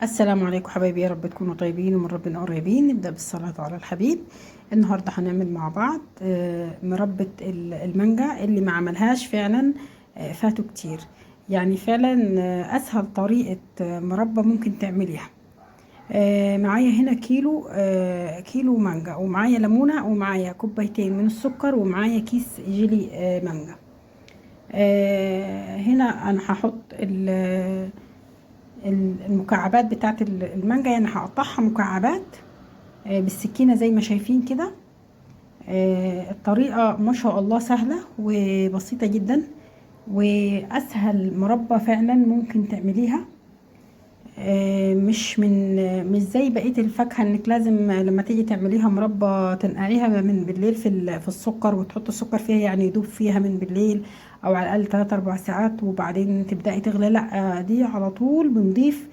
السلام عليكم حبايبي، يا رب تكونوا طيبين ومن ربنا قريبين. نبدأ بالصلاة على الحبيب. النهاردة هنعمل مع بعض مربى المانجا. اللي ما عملهاش فعلا فاتوا كتير. يعني فعلا أسهل طريقة مربى ممكن تعمليها. معايا هنا كيلو مانجا، ومعايا ليمونة، ومعايا كوبايتين من السكر، ومعايا كيس جيلي مانجا. هنا أنا هحط المكعبات بتاعت المانجا. يعني هقطعها مكعبات بالسكينة زي ما شايفين كده. الطريقة ما شاء الله سهلة وبسيطة جدا، وأسهل مربى فعلا ممكن تعمليها. مش زي بقية الفاكهة انك لازم لما تيجي تعمليها مربى تنقعيها من بالليل في السكر، وتحط السكر فيها يعني يدوب فيها من بالليل، او على الاقل 3 4 ساعات، وبعدين تبدأي تغلي. لا، دي على طول بنضيف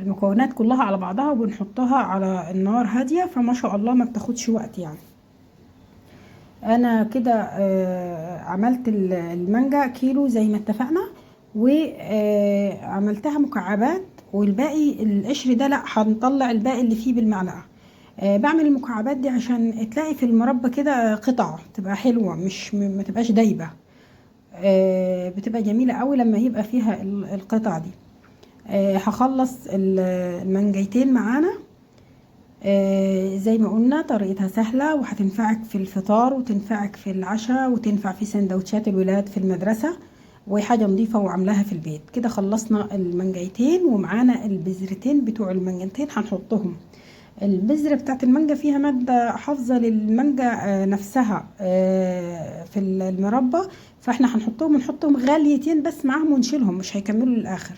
المكونات كلها على بعضها وبنحطها على النار هادية، فما شاء الله ما بتاخدش وقت يعني. انا كده عملت المانجا كيلو زي ما اتفقنا، وعملتها مكعبات، والباقي القشر ده لا، هنطلع الباقي اللي فيه بالمعلقه. بعمل المكعبات دي عشان تلاقي في المربى كده قطع تبقى حلوه، مش ما تبقاش دايبه. بتبقى جميله قوي لما يبقى فيها القطع دي. هخلص المانجايتين معانا. زي ما قلنا طريقتها سهلة، وهتنفعك في الفطار، وتنفعك في العشاء، وتنفع في سندوتشات الولاد في المدرسة، وحاجة نظيفة وعملاها في البيت. كده خلصنا المانجايتين، ومعانا البذرتين بتوع المانجايتين هنحطهم. البذرة بتاعت المانجا فيها مادة حافظة للمانجا نفسها في المربى، فاحنا هنحطهم غاليتين بس معاهم، ونشيلهم مش هيكملوا للآخر.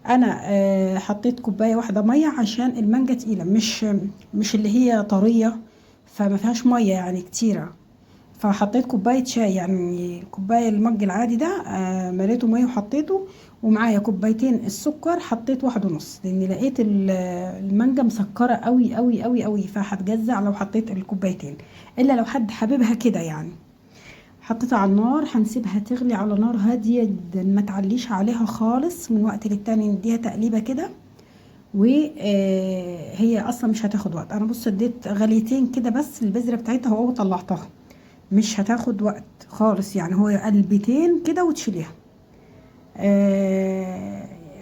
انا حطيت كوبايه واحده ميه عشان المانجا تقيله، مش اللي هي طريه، فما فيهاش ميه يعني كتيره. فحطيت كوبايه شاي، يعني الكوبايه المج العادي ده مليته ميه وحطيته. ومعايا كوبايتين السكر، حطيت 1.5، لان لقيت المانجا مسكره قوي قوي قوي قوي، فهتجزع لو حطيت الكوبايتين، الا لو حد حاببها كده يعني. حطيتها على النار، هنسيبها تغلي على نار هادية جدا، ما تعليش عليها خالص. من وقت للتاني نديها تقليبة كده، وهي اصلا مش هتاخد وقت. انا بص اديت غليتين كده بس البذرة بتاعتها وطلعتها، مش هتاخد وقت خالص يعني. هو قلبتين كده وتشيليها.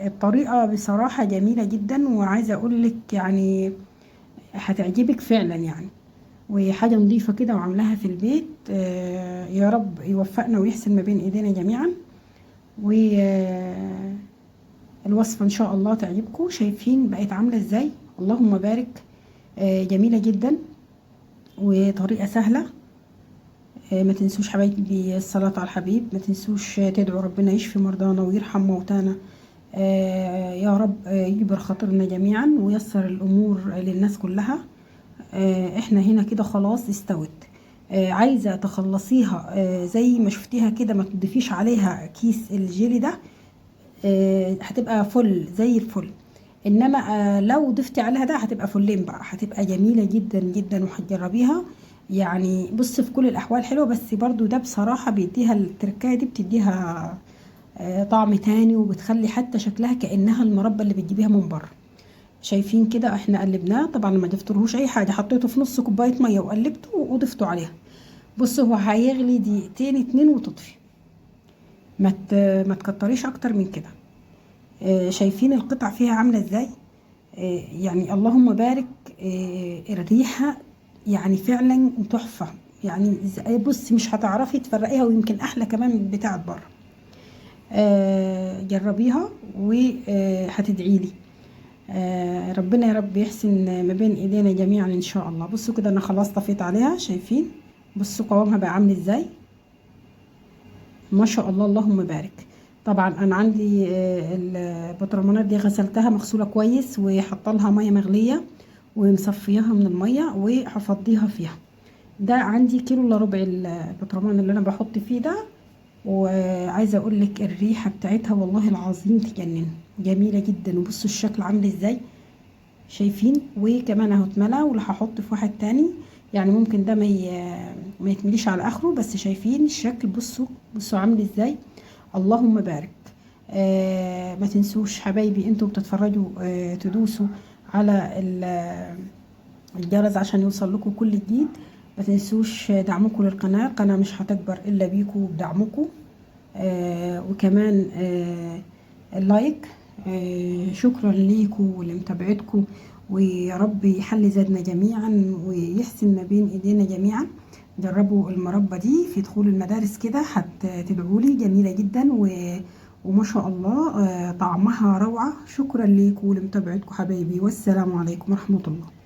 الطريقة بصراحة جميلة جدا، وعايزة اقولك يعني هتعجبك فعلا يعني. وحاجة نظيفة كده وعاملاها في البيت. يا رب يوفقنا ويحسن ما بين ايدينا جميعا. والوصفة ان شاء الله تعجبكم. شايفين بقت عاملة ازاي؟ اللهم بارك. جميلة جدا وطريقة سهلة. ما تنسوش حبايبي الصلاة على الحبيب، ما تنسوش تدعوا ربنا يشفي مرضانا ويرحم موتانا. يا رب يجبر خاطرنا جميعا ويسر الامور للناس كلها. احنا هنا كده خلاص استوت. عايزة تخلصيها زي ما شفتيها كده، ما تضيفيش عليها كيس الجيلي ده. هتبقى فل زي الفل. انما لو ضفتي عليها ده هتبقى فلين بقى، هتبقى جميلة جدا جدا، وهتجربيها. يعني بص، في كل الاحوال حلوة، بس برضو ده بصراحة بيديها التركاية دي، بتديها طعم تاني، وبتخلي حتى شكلها كأنها المربى اللي بتجيبيها من بره. شايفين كده احنا قلبناه. طبعا ما ضفتلهوش اي حاجه، حطيته في نص كوبايه ميه وقلبته وضفته عليها. بص، هو هيغلي دقيقتين 2 وتطفي. ما تكتريش اكتر من كده. شايفين القطع فيها عامله ازاي؟ يعني اللهم بارك. الريحه يعني فعلا تحفه. يعني بص، مش هتعرفي تفرقيها، ويمكن احلى كمان من بتاعه بره. جربيها وهتدعي لي. ربنا يا رب يحسن ما بين ايدينا جميعا ان شاء الله. بصوا كده انا خلاص طفيت عليها، شايفين؟ بصوا قوامها بقى عامل ازاي، ما شاء الله اللهم بارك. طبعا انا عندي البطرمانات دي غسلتها مغسوله كويس، وحاطه لها ميه مغليه، ومصفياها من الميه، وهفضيها فيها. ده عندي كيلو الا ربع البطرمان اللي انا بحط فيه ده. وعايزه اقول لك الريحه بتاعتها والله العظيم تجنن، جميله جدا. وبصوا الشكل عامل ازاي، شايفين؟ وكمان اهو اتملى، واللي هحط في واحد تاني. يعني ممكن ده ما يتمليش على اخره، بس شايفين الشكل؟ بصوا عامل ازاي، اللهم بارك. ما تنسوش حبايبي انتوا بتتفرجوا تدوسوا على الجرس عشان يوصل لكم كل جديد. ما تنسوش دعمكم للقناة، القناة مش هتكبر الا بيكم وبدعمكم. وكمان اللايك. شكرا ليكم ولمتابعتكم، ويا رب يحل زادنا جميعا ويحسن ما بين ايدينا جميعا. جربوا المربى دي في دخول المدارس كده، هتدعولي جميلة جدا وما شاء الله طعمها روعة. شكرا ليكم ولمتابعتكم حبايبي، والسلام عليكم ورحمة الله.